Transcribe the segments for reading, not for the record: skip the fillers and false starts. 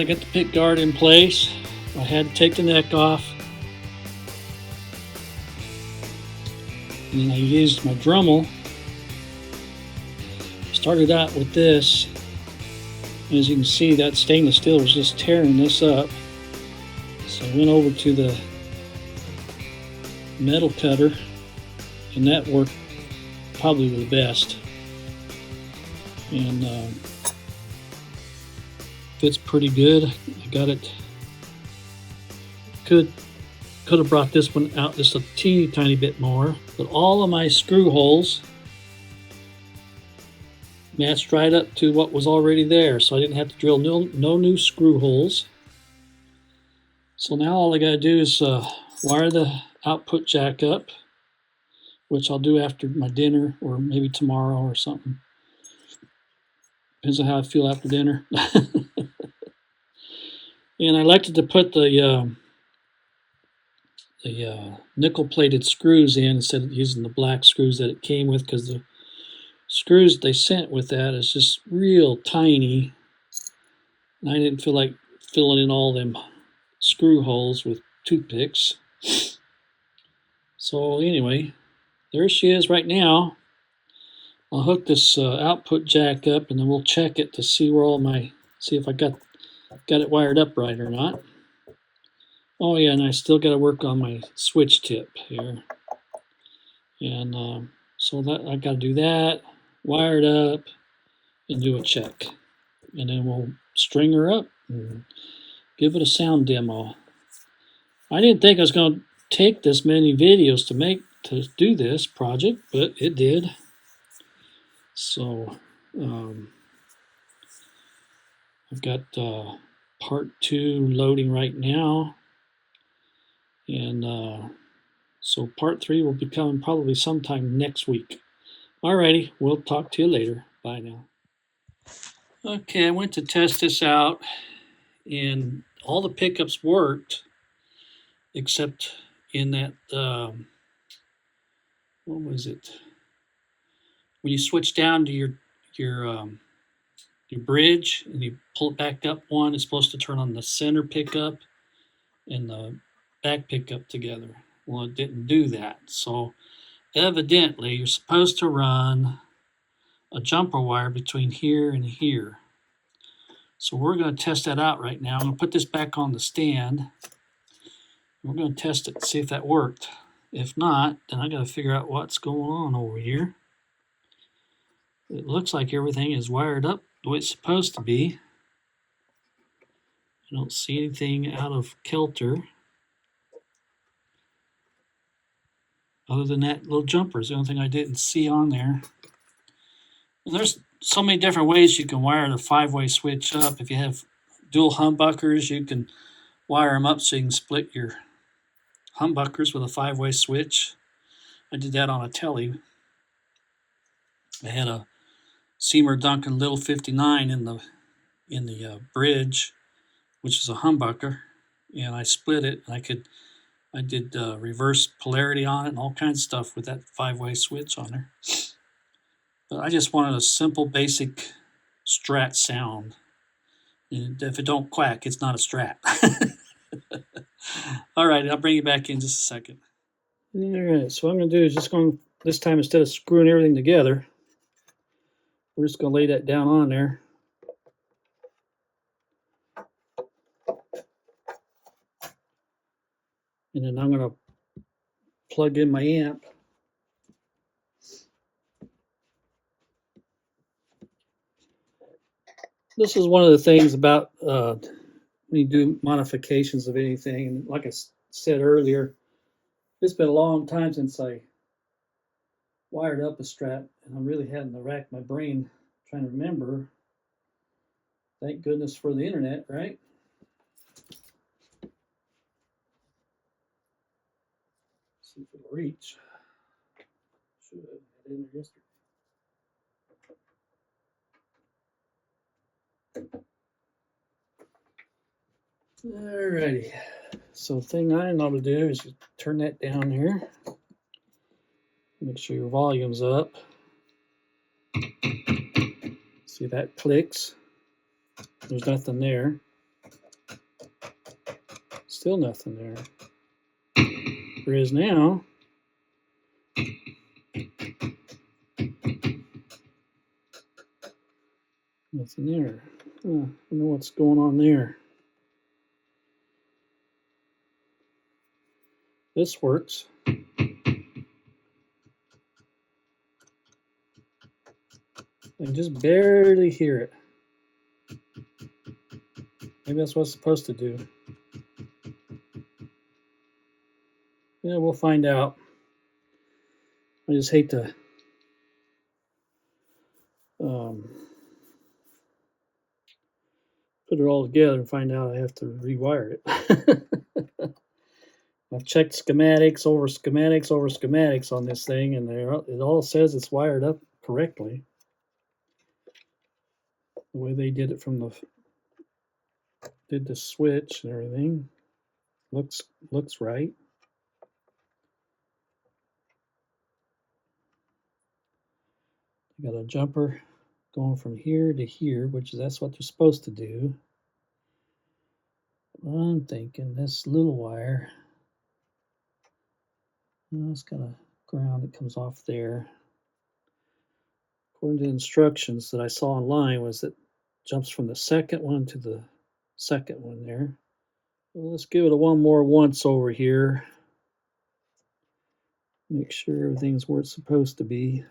I got the pick guard in place. I had to take the neck off. And then I used my Dremel. Started out with this. As you can see, that stainless steel was just tearing this up. So I went over to the metal cutter, and that worked probably the best. And fits pretty good. I got it. Could have brought this one out just a teeny tiny bit more, but all of my screw holes matched right up to what was already there, so I didn't have to drill no new screw holes. So now all I got to do is wire the output jack up, which I'll do after my dinner or maybe tomorrow or something. Depends on how I feel after dinner. And I elected to put the nickel-plated screws in instead of using the black screws that it came with, because the screws they sent with that is just real tiny. And I didn't feel like filling in all them screw holes with toothpicks. So anyway, there she is right now. I'll hook this output jack up, and then we'll check it to see where see if I got it wired up right or not. Oh yeah, and I still got to work on my switch tip here. And so that I got to do that, wire it up, and do a check. And then we'll string her up and give it a sound demo. I didn't think I was going to take this many videos to do this project, but it did. So I've got part 2 loading right now, and so part 3 will be coming probably sometime next week. Alrighty, we'll talk to you later. Bye now. Okay, I went to test this out, and all the pickups worked except in that what was it? When you switch down to your bridge and you pull it back up one, it's supposed to turn on the center pickup and the back pickup together. Well, it didn't do that. So evidently you're supposed to run a jumper wire between here and here. So we're going to test that out right now. I'm going to put this back on the stand. We're going to test it and see if that worked. If not, then I got to figure out what's going on over here. It looks like everything is wired up the way it's supposed to be. I don't see anything out of kilter. Other than that little jumper is the only thing I didn't see on there. And there's so many different ways you can wire the 5-way switch up. If you have dual humbuckers, you can wire them up so you can split your humbuckers with a 5-way switch. I did that on a telly. I had a Seymour Duncan Little 59 in the bridge, which is a humbucker, and I split it. I did reverse polarity on it and all kinds of stuff with that 5-way switch on there. But I just wanted a simple, basic Strat sound. And if it don't quack, it's not a Strat. All right, I'll bring you back in just a second. All right, so what I'm going to do is this time instead of screwing everything together, we're just going to lay that down on there. And then I'm going to plug in my amp. This is one of the things about when you do modifications of anything. And like I said earlier, it's been a long time since I wired up a Strat, and I'm really having to rack my brain trying to remember. Thank goodness for the internet, right? See if it'll reach. Should have had it in there yesterday. Alrighty, so the thing I know to do is turn that down here. Make sure your volume's up. See if that clicks. There's nothing there. Still nothing there. There is now. Nothing there. I don't know what's going on there. This works. I can just barely hear it. Maybe that's what it's supposed to do. Yeah, we'll find out. I just hate to put it all together and find out I have to rewire it. I've checked schematics over schematics on this thing, and it all says it's wired up correctly. The way they did it from the switch and everything looks right. You got a jumper going from here to here, that's what they're supposed to do. I'm thinking this little wire, it's got a ground that comes off there. According to the instructions that I saw online, was it jumps from the second one to the second one there. Well, let's give it a one more once over here. Make sure everything's where it's supposed to be.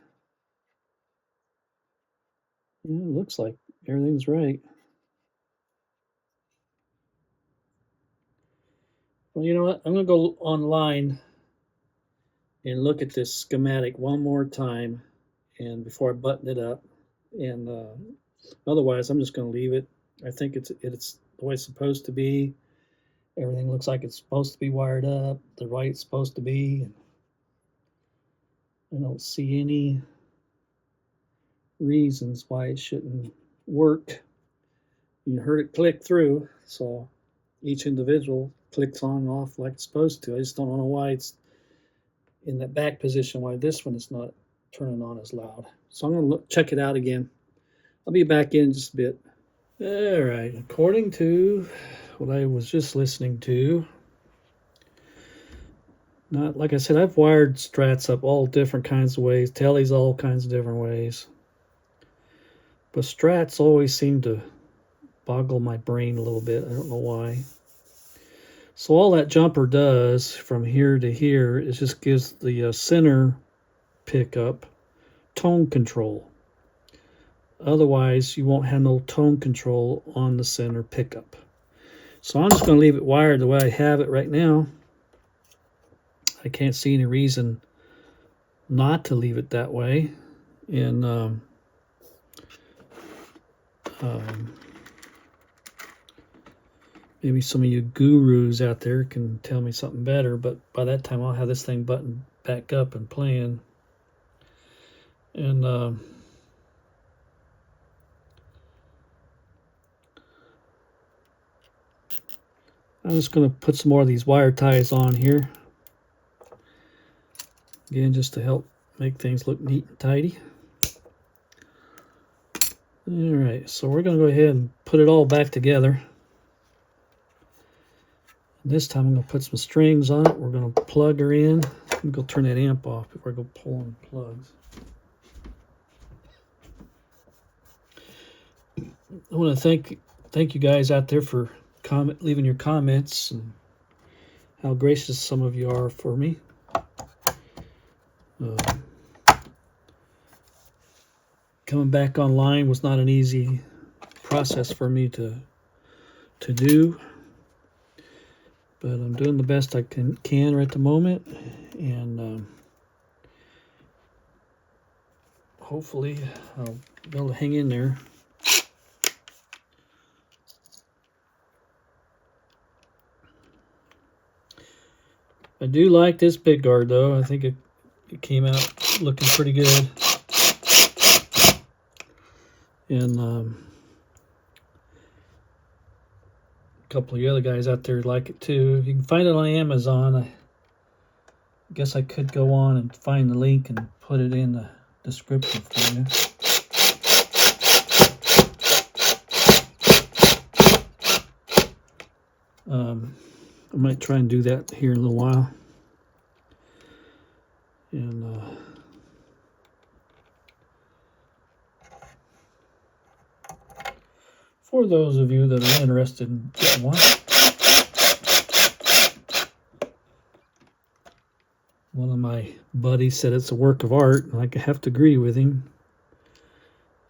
Yeah, it looks like everything's right. Well, you know what? I'm going to go online and look at this schematic one more time, and before I button it up. And otherwise, I'm just going to leave it. I think it's the way it's supposed to be. Everything looks like it's supposed to be wired up the way it's supposed to be. I don't see any reasons why it shouldn't work. You heard it click through, so each individual clicks on and off like it's supposed to. I just don't know why it's in that back position, why this one is not turning on as loud. So I'm going to check it out again. I'll be back in just a bit. All right, according to what I was just listening to, not like I said, I've wired Strats up all different kinds of ways, Tellies all kinds of different ways. But Strats always seem to boggle my brain a little bit. I don't know why. So all that jumper does from here to here is just gives the center pickup tone control. Otherwise, you won't have no tone control on the center pickup. So I'm just going to leave it wired the way I have it right now. I can't see any reason not to leave it that way. And maybe some of you gurus out there can tell me something better, but by that time I'll have this thing buttoned back up and playing. And I'm just going to put some more of these wire ties on here. Again, just to help make things look neat and tidy. All right, so we're going to go ahead and put it all back together. This time I'm going to put some strings on it. We're going to plug her in. I'm going to turn that amp off before I go pulling plugs. I want to thank you guys out there for leaving your comments and how gracious some of you are for me. Coming back online was not an easy process for me to do, but I'm doing the best I can right at the moment, and hopefully I'll be able to hang in there. I do like this Pickguard though. I think it came out looking pretty good. And a couple of the other guys out there like it too. You can find it on Amazon. I guess I could go on and find the link and put it in the description for you. I might try and do that here in a little while. And for those of you that are interested in getting one of my buddies said it's a work of art, and I have to agree with him.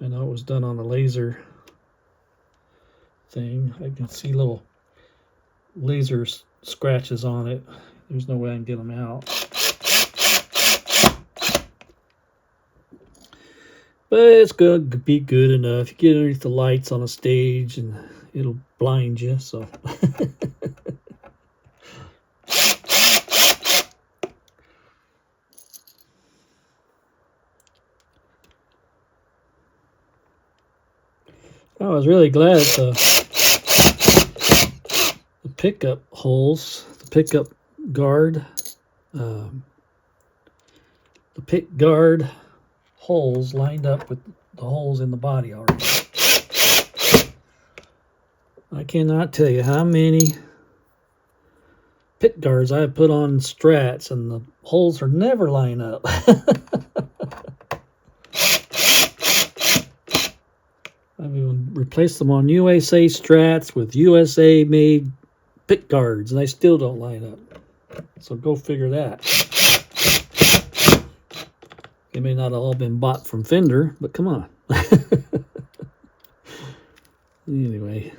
I know it was done on a laser thing. I can see little laser scratches on it. There's no way I can get them out. But it's going to be good enough. You get underneath the lights on a stage and it'll blind you, so. I was really glad the pickup holes, the pickup guard, the pick guard holes lined up with the holes in the body already. I cannot tell you how many pick guards I have put on Strats, and the holes are never line up. I've even replaced them on USA Strats with USA made pick guards, and they still don't line up. So go figure that. They may not have all been bought from Fender, but come on. Anyway.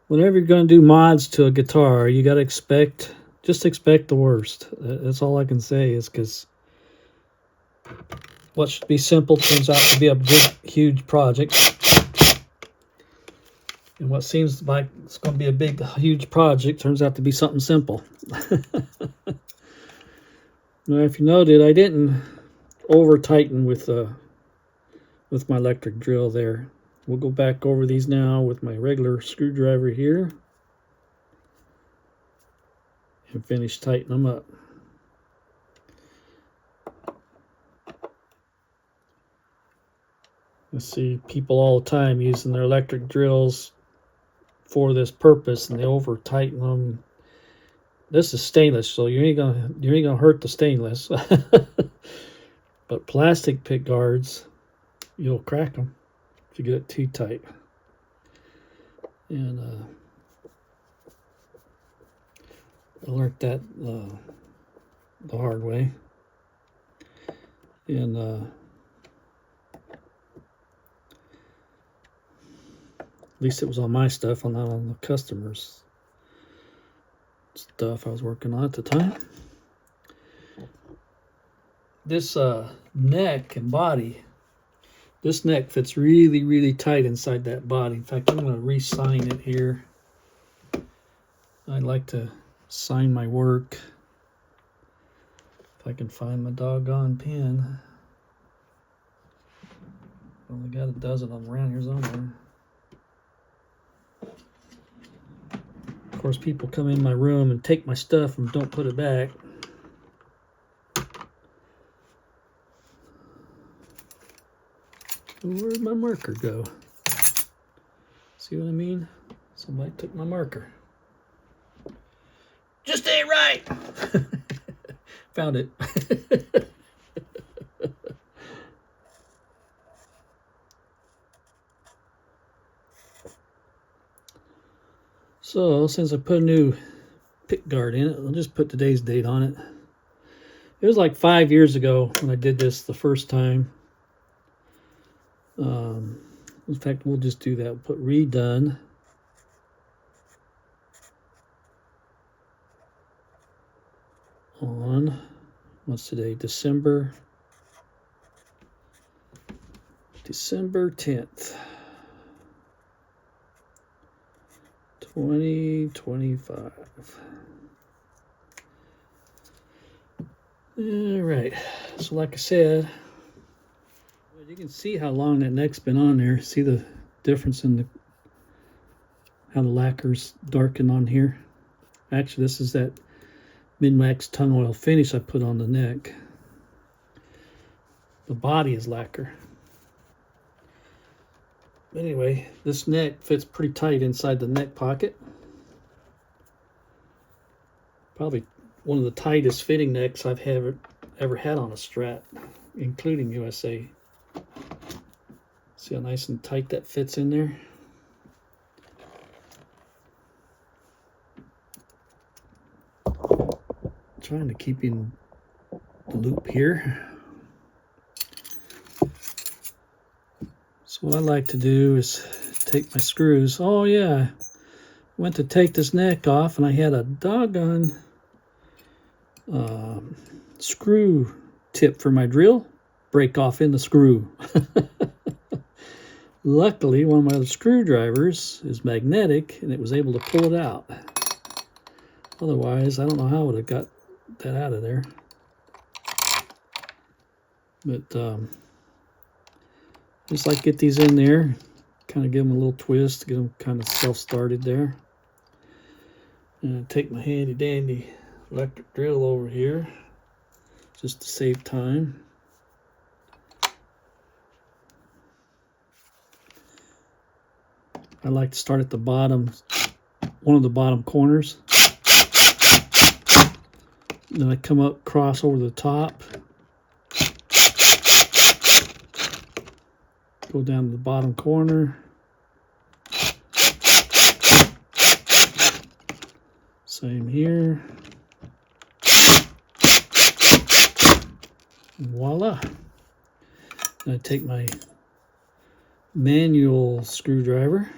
Whenever you're going to do mods to a guitar, you got to just expect the worst. That's all I can say, is because what should be simple turns out to be a big, huge project. And what seems like it's going to be a big, huge project turns out to be something simple. Now, if you noted, I didn't over tighten with my electric drill there. We'll go back over these now with my regular screwdriver here and finish tightening them up. I see people all the time using their electric drills for this purpose, and they over tighten them. This is stainless, so you ain't gonna hurt the stainless. But plastic pick guards, you'll crack them if you get it too tight. And I learned that the hard way. And at least it was on my stuff, not on the customers' stuff I was working on at the time. This neck and body, this neck fits really, really tight inside that body. In fact, I'm going to re-sign it here. I like to sign my work. If I can find my doggone pen. Only got a dozen of them around here somewhere. Of course, people come in my room and take my stuff and don't put it back. Where'd my marker go? See what I mean? Somebody took my marker. Just ain't right. Found it. So, since I put a new pick guard in it, I'll just put today's date on it. It was like 5 years ago when I did this the first time. In fact, we'll just do that. We'll put redone. On, what's today? December 10th. 2025. All right. So like I said, you can see how long that neck's been on there. See the difference in how the lacquer's darkened on here. Actually, this is that Min-Max tung oil finish I put on the neck. The body is lacquer. Anyway, this neck fits pretty tight inside the neck pocket. Probably one of the tightest fitting necks I've ever had on a Strat, including USA. See how nice and tight that fits in there? Trying to keep in the loop here. So what I like to do is take my screws. Oh yeah, I went to take this neck off and I had a doggone screw tip for my drill break off in the screw. Luckily, one of my other screwdrivers is magnetic and it was able to pull it out. Otherwise, I don't know how I would have got that out of there. But just like get these in there, kind of give them a little twist, get them kind of self-started there. And I take my handy dandy electric drill over here just to save time. I like to start at the bottom, one of the bottom corners. Then I come up, cross over the top, go down to the bottom corner, same here, and voila. Then I take my manual screwdriver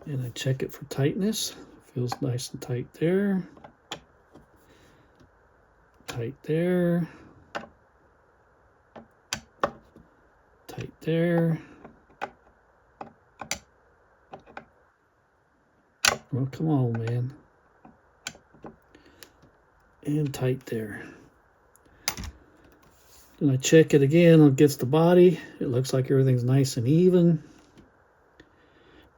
and I check it for tightness. Feels nice and tight there. Tight there. Tight there. Well, come on, man. And tight there. Then I check it again against the body. It looks like everything's nice and even.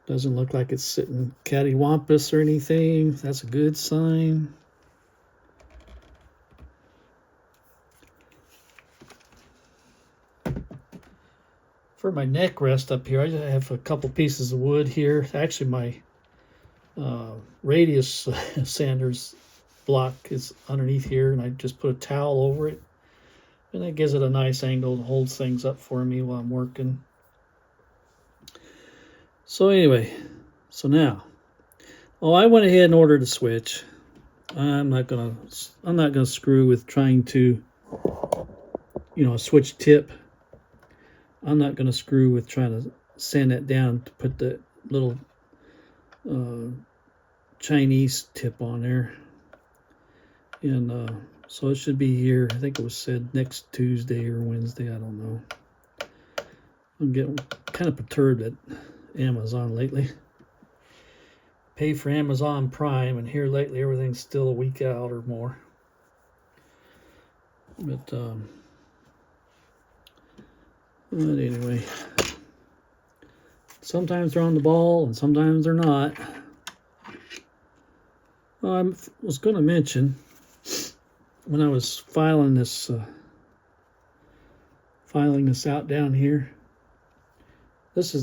Doesn't look like it's sitting cattywampus or anything. That's a good sign. For my neck rest up here, I have a couple pieces of wood here. Actually, my radius sanders block is underneath here, and I just put a towel over it. And that gives it a nice angle and holds things up for me while I'm working. So anyway, so now, I went ahead and ordered a switch. I'm not gonna screw with trying to, a switch tip. I'm not gonna screw with trying to sand that down to put the little Chinese tip on there. And so it should be here. I think it was said next Tuesday or Wednesday. I don't know. I'm getting kind of perturbed at Amazon lately. Pay for Amazon Prime, and here lately everything's still a week out or more. But anyway, sometimes they're on the ball and sometimes they're not. Well, I was going to mention when I was filing this out down here. This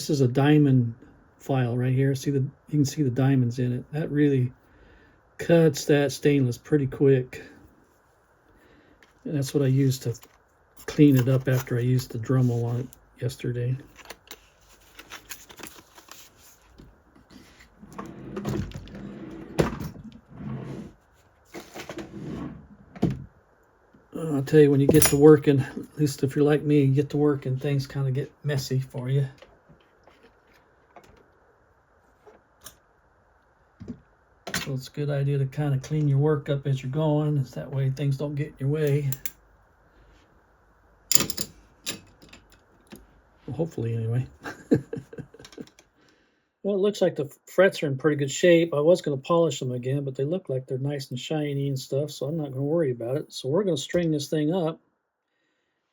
is a diamond file right here. You can see the diamonds in it. That really cuts that stainless pretty quick. And that's what I used to clean it up after I used the Dremel on it yesterday. I'll tell you, when you get to working, at least if you're like me, you get to work and things kind of get messy for you. So it's a good idea to kind of clean your work up as you're going. That way things don't get in your way. Well, hopefully, anyway. Well, it looks like the frets are in pretty good shape. I was going to polish them again, but they look like they're nice and shiny and stuff, so I'm not going to worry about it. So we're going to string this thing up,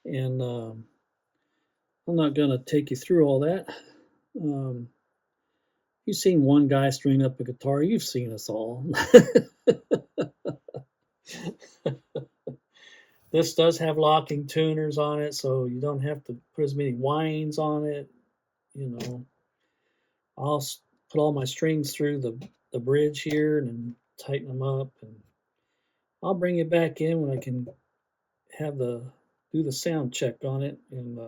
and I'm not going to take you through all that. You've seen one guy string up a guitar. You've seen us all. This does have locking tuners on it, so you don't have to put as many winds on it. You know, I'll put all my strings through the bridge here and then tighten them up, and I'll bring it back in when I can have do the sound check on it. And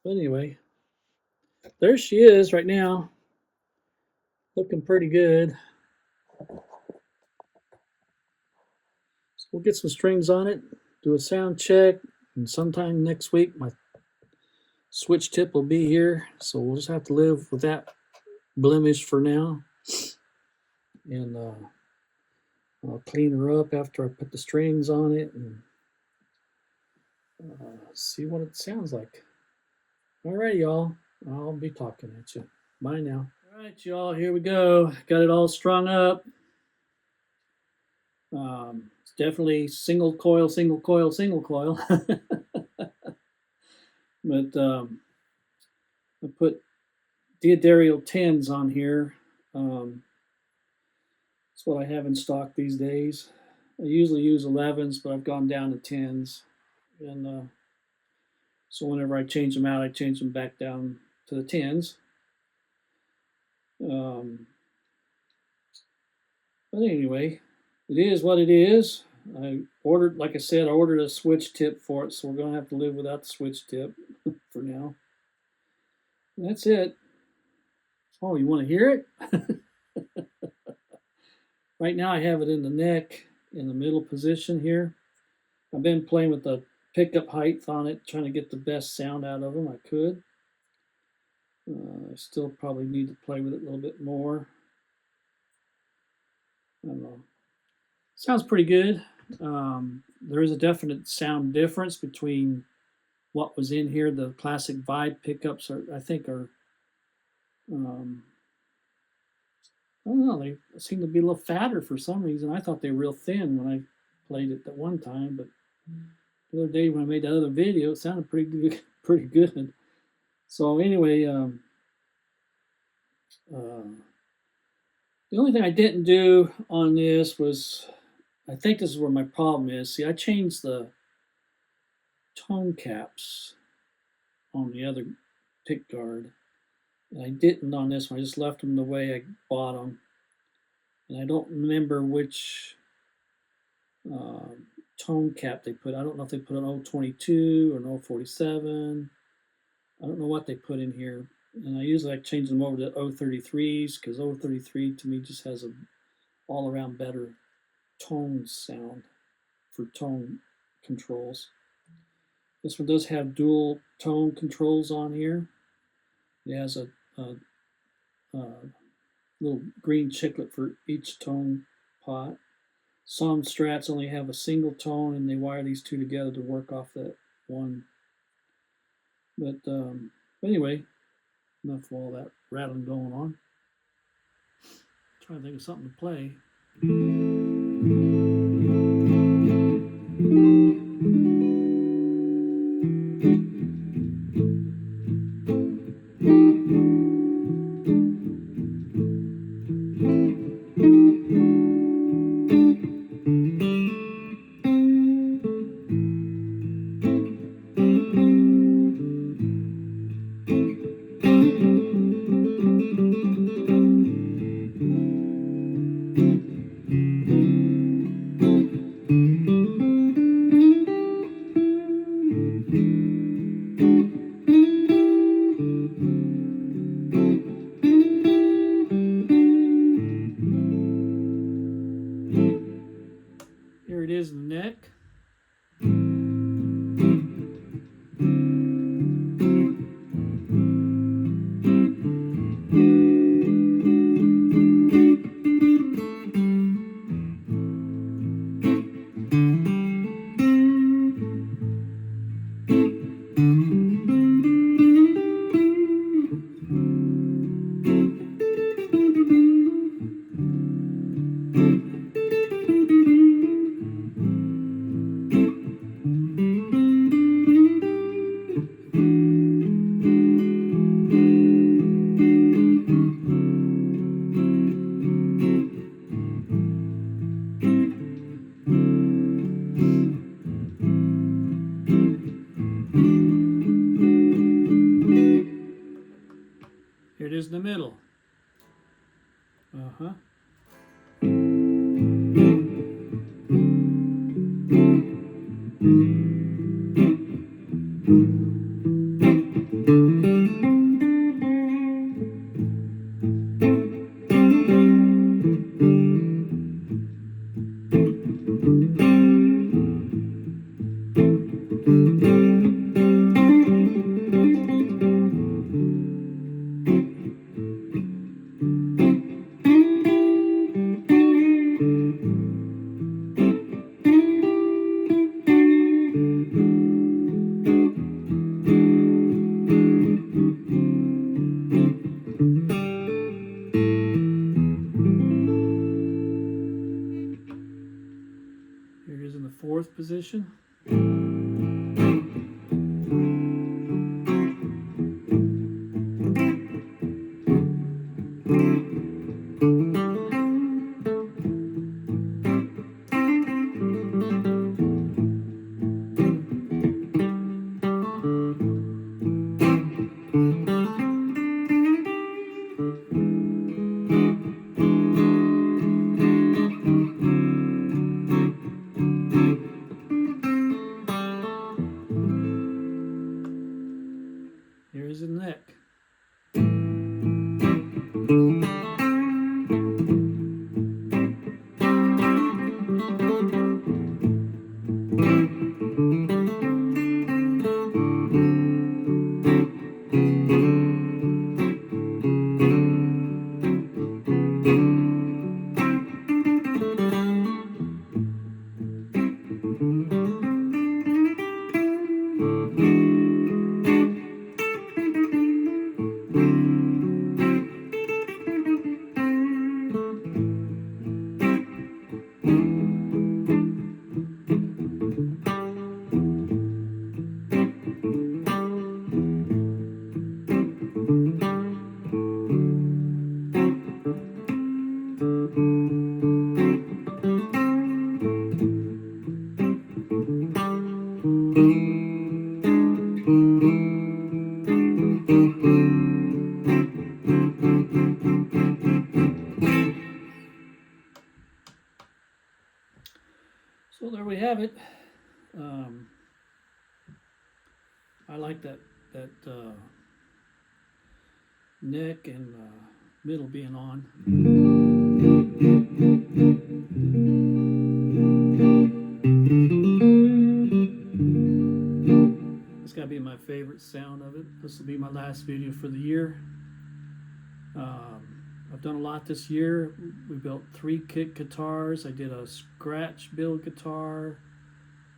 but anyway, there she is right now, looking pretty good. So we'll get some strings on it, do a sound check, and sometime next week my switch tip will be here. So we'll just have to live with that blemish for now. And I'll clean her up after I put the strings on it and see what it sounds like. All right, y'all. I'll be talking at you. Bye now. All right, y'all. Here we go. Got it all strung up. It's definitely single coil, single coil, single coil. But I put Diodario 10s on here. That's what I have in stock these days. I usually use 11s, but I've gone down to 10s. And so whenever I change them out, I change them back down to the 10s. But anyway, it is what it is. Like I said, I ordered a switch tip for it, so we're going to have to live without the switch tip for now. That's it. Oh, you want to hear it? Right now I have it in the neck, in the middle position here. I've been playing with the pickup height on it, trying to get the best sound out of them I could. I still probably need to play with it a little bit more. I don't know. Sounds pretty good. There is a definite sound difference between what was in here. The classic Vibe pickups I think are I don't know, they seem to be a little fatter for some reason. I thought they were real thin when I played it that one time, but the other day when I made that other video, it sounded pretty good. So anyway, the only thing I didn't do on this was, I think this is where my problem is. See, I changed the tone caps on the other Pickguard. And I didn't on this one. I just left them the way I bought them. And I don't remember which tone cap they put. I don't know if they put an 022 or an 047. I don't know what they put in here. And I usually like change them over to 033s because 033 to me just has an all-around better tone sound for tone controls. This one does have dual tone controls on here. It has a little green chiclet for each tone pot. Some Strats only have a single tone and they wire these two together to work off that one. But anyway, enough of all that rattling going on. Trying to think of something to play. Here it is in the neck. Here it is in the fourth position. Here is the neck. So there we have it. I like that neck and middle being on. It's got to be my favorite sound of it. This will be my last video for the year. I've done a lot this year. We built 3 kick guitars. I did a scratch build guitar.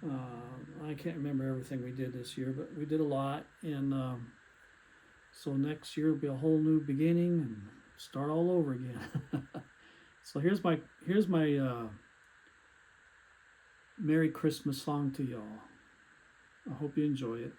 I can't remember everything we did this year, but we did a lot. And so next year will be a whole new beginning and start all over again. So here's my Merry Christmas song to y'all. I hope you enjoy it.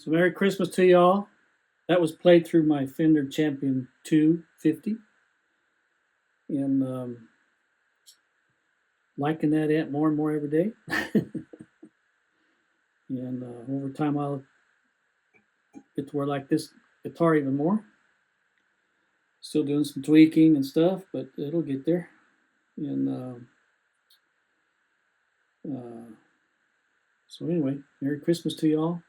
So Merry Christmas to y'all. That was played through my Fender Champion 250. And liking that amp more and more every day. And over time I'll get to where I like this guitar even more. Still doing some tweaking and stuff, but it'll get there. And so anyway, Merry Christmas to y'all.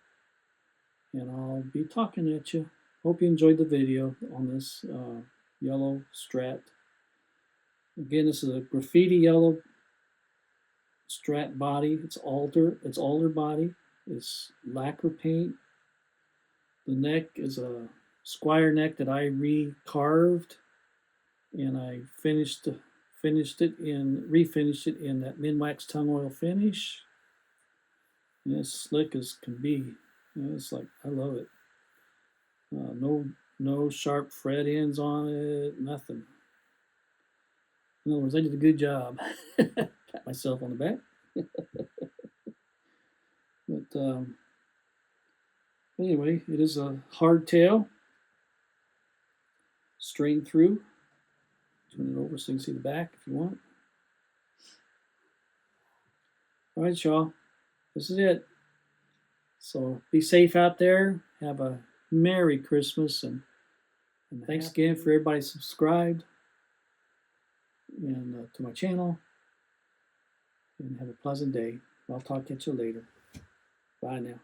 And I'll be talking at you. Hope you enjoyed the video on this yellow Strat. Again, this is a graffiti yellow Strat body. It's alder body. It's lacquer paint. The neck is a squire neck that I recarved, and I refinished it in that min-wax tongue oil finish. And it's slick as can be. It's like, I love it. No sharp fret ends on it, nothing. In other words, I did a good job. Pat myself on the back. But anyway, it is a hardtail. Strain through. Turn it over so you can see the back if you want. All right, y'all. This is it. So be safe out there. Have a Merry Christmas, and thanks again for everybody subscribed and to my channel. And have a pleasant day. I'll talk to you later. Bye now.